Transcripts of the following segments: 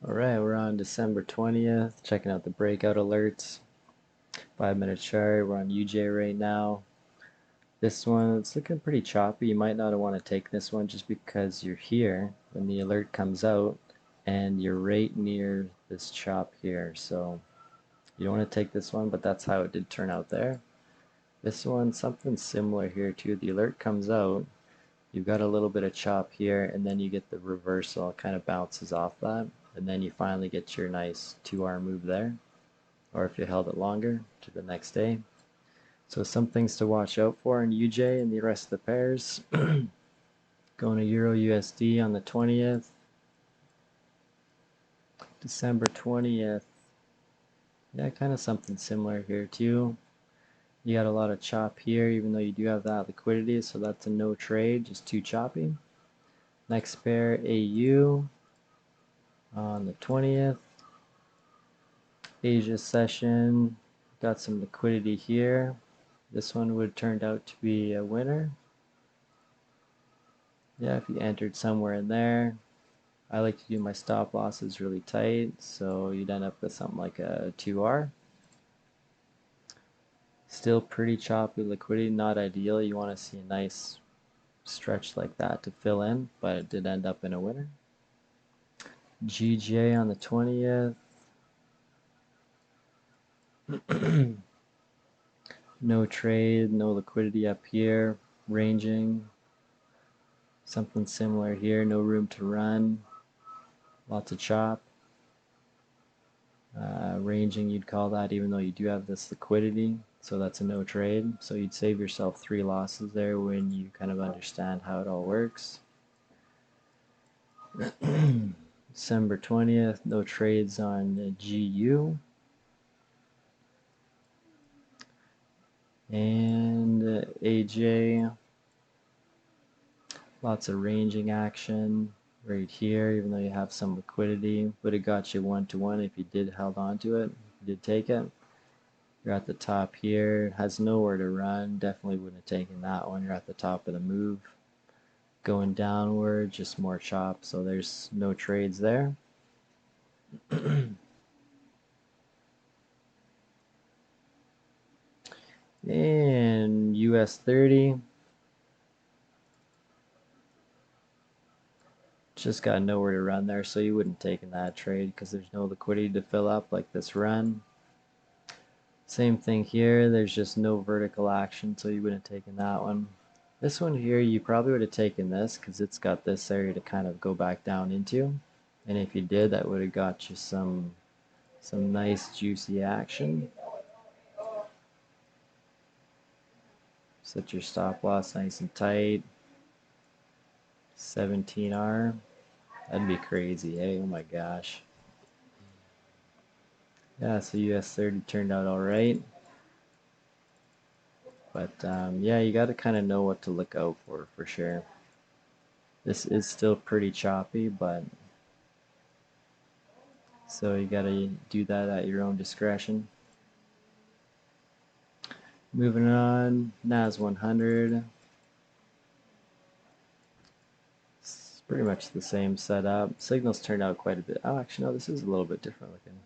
Alright, we're on December 20th, checking out the breakout alerts. 5 minute chart, we're on UJ right now. This one, it's looking pretty choppy. You might not want to take this one just because you're here when the alert comes out and you're right near this chop here. So you don't want to take this one, but that's how it did turn out there. This one, something similar here too. The alert comes out, you've got a little bit of chop here, and then you get the reversal. It kind of bounces off that, and then you finally get your nice 2R move there, or if you held it longer, to the next day. So some things to watch out for in UJ and the rest of the pairs. Going to Euro USD on the 20th, December 20th. Yeah, kind of something similar here too. You got a lot of chop here, even though you do have that liquidity, so that's a no trade, just too choppy. Next pair, AU on the 20th. Asia session, got some liquidity here. This one would have turned out to be a winner. Yeah, if you entered somewhere in there. I like to do my stop losses really tight, so you'd end up with something like a 2R. Still pretty choppy liquidity, not ideal. You want to see a nice stretch like that to fill in, but it did end up in a winner. GJ on the 20th. No trade, no liquidity up here. Ranging. Something similar here, no room to run. Lots of chop. Ranging, you'd call that, even though you do have this liquidity. So that's a no trade. So you'd save yourself 3 losses there when you kind of understand how it all works. December 20th, no trades on GU. And AJ, lots of ranging action right here, even though you have some liquidity. Would have got you 1-to-1 if you did held on to it, if you did take it. You're at the top here, has nowhere to run, definitely wouldn't have taken that one. You're at the top of the move. Going downward, just more chop, so there's no trades there. And US 30, just got nowhere to run there, so you wouldn't take in that trade because there's no liquidity to fill up like this run. Same thing here, there's just no vertical action, so you wouldn't have taken that one. This one here, you probably would have taken this because it's got this area to kind of go back down into. And if you did, that would have got you some nice juicy action. Set your stop loss nice and tight. 17R. That'd be crazy, eh? Oh my gosh. Yeah, so US 30 turned out alright. But yeah, you got to kind of know what to look out for sure. This is still pretty choppy, but so you got to do that at your own discretion. Moving on, NAS 100. It's pretty much the same setup. Signals turned out quite a bit. Oh, actually, no, this is a little bit different looking.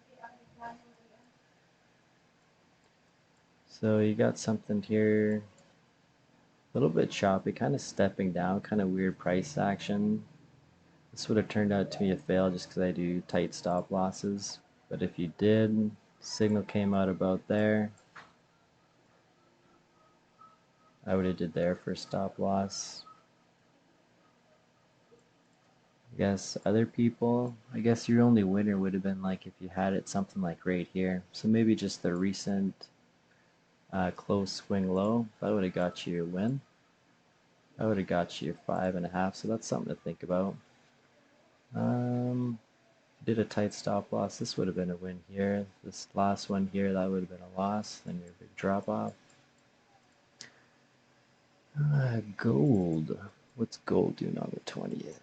So you got something here, a little bit choppy, kind of stepping down, kind of weird price action. This would have turned out to be a fail just because I do tight stop losses. But if you did, signal came out about there. I would have did there for a stop loss. I guess other people, I guess your only winner would have been like if you had it something like right here. So maybe just the recent close swing low. That would have got you a win. That would have got you 5.5. So that's something to think about. Did a tight stop loss. This would have been a win here. This last one here, that would have been a loss. Then your big drop off. Gold. What's gold doing on the 20th?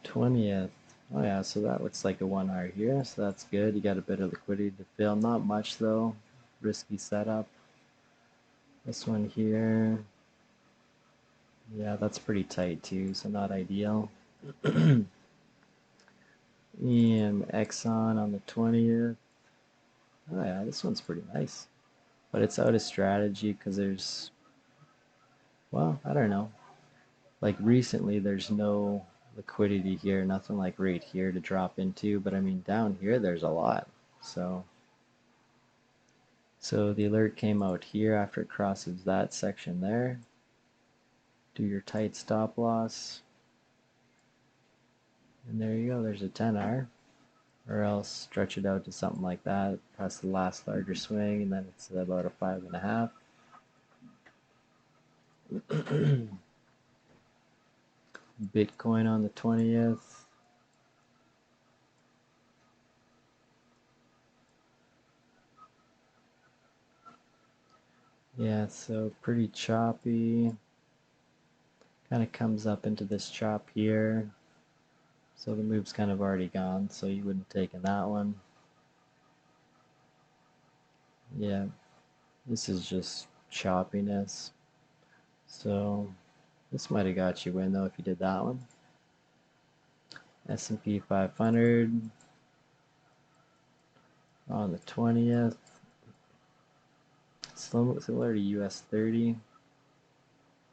20th. Oh yeah, so that looks like a 1R here, so that's good. You got a bit of liquidity to fill. Not much though. Risky setup. This one here. Yeah, that's pretty tight too, so not ideal. Exxon on the 20th. Oh yeah, this one's pretty nice. But it's out of strategy because there's, well, I don't know. Like recently there's no liquidity here, nothing like right here to drop into, but I mean down here there's a lot. So the alert came out here after it crosses that section there. Do your tight stop loss. And there you go, there's a 10R. Or else stretch it out to something like that, past the last larger swing, and then it's about a 5.5. Bitcoin on the 20th. Yeah, so pretty choppy. Kind of comes up into this chop here. So the move's kind of already gone, so you wouldn't have taken that one. Yeah, this is just choppiness. So this might have got you in though if you did that one. S&P 500 on the 20th. Similar to US 30.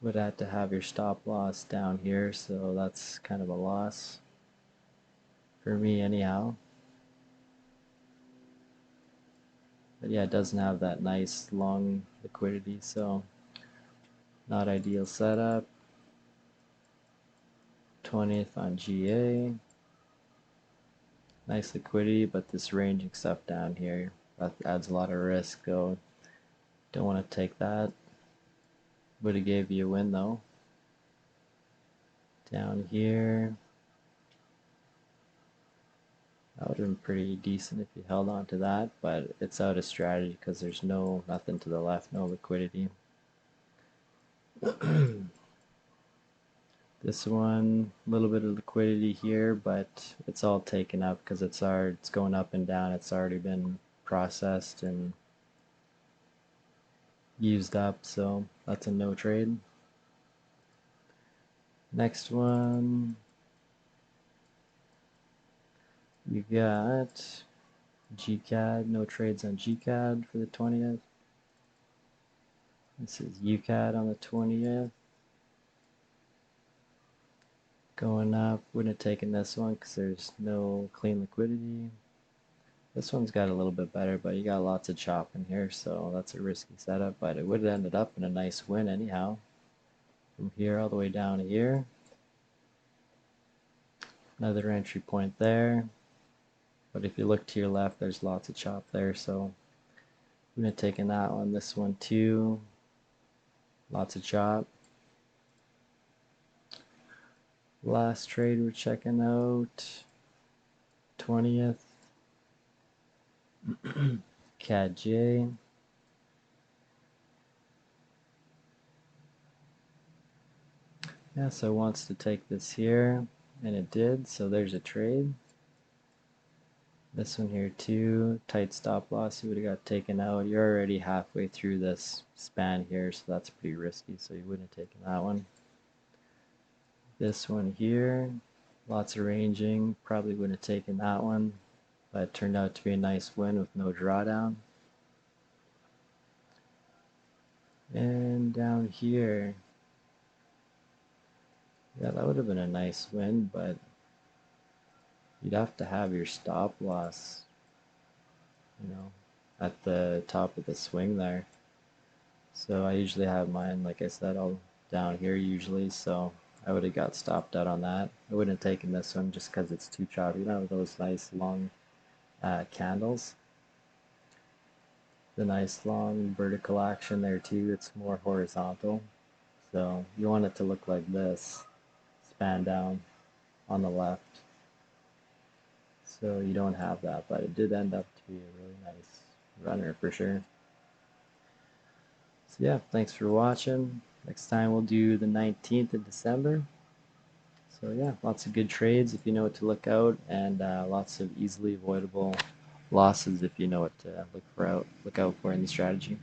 Would have to have your stop loss down here, so that's kind of a loss for me anyhow. But yeah, it doesn't have that nice long liquidity, so not ideal setup. 20th on GA. Nice liquidity, but this ranging stuff down here, that adds a lot of risk, though. Don't want to take that. Would have gave you a win though. Down here. That would have been pretty decent if you held on to that, but it's out of strategy because there's nothing to the left, no liquidity. This one, a little bit of liquidity here, but it's all taken up because it's going up and down. It's already been processed and used up, so that's a no trade. Next one, you got GCAD, no trades on GCAD for the 20th. This is UCAD on the 20th. Going up, wouldn't have taken this one because there's no clean liquidity. This one's got a little bit better, but you got lots of chop in here, so that's a risky setup, but it would have ended up in a nice win anyhow. From here all the way down to here. Another entry point there. But if you look to your left, there's lots of chop there, so I'm going to take that one, this one too. Lots of chop. Last trade we're checking out, 20th. CAD-J. Yeah, so it wants to take this here, and it did, so there's a trade. This one here too, tight stop loss, you would have got taken out. You're already halfway through this span here, so that's pretty risky, so you wouldn't have taken that one. This one here, lots of ranging, probably wouldn't have taken that one, but it turned out to be a nice win with no drawdown. And down here, yeah, that would have been a nice win, but you'd have to have your stop loss, at the top of the swing there. So I usually have mine, like I said, all down here usually, so I would have got stopped out on that. I wouldn't have taken this one just because it's too choppy. You know, those nice long candles. The nice long vertical action there too, it's more horizontal. So you want it to look like this, span down on the left. So you don't have that, but it did end up to be a really nice runner for sure. So yeah, thanks for watching. Next time we'll do the 19th of December. So yeah, lots of good trades if you know what to look out, and lots of easily avoidable losses if you know what to look out for in the strategy.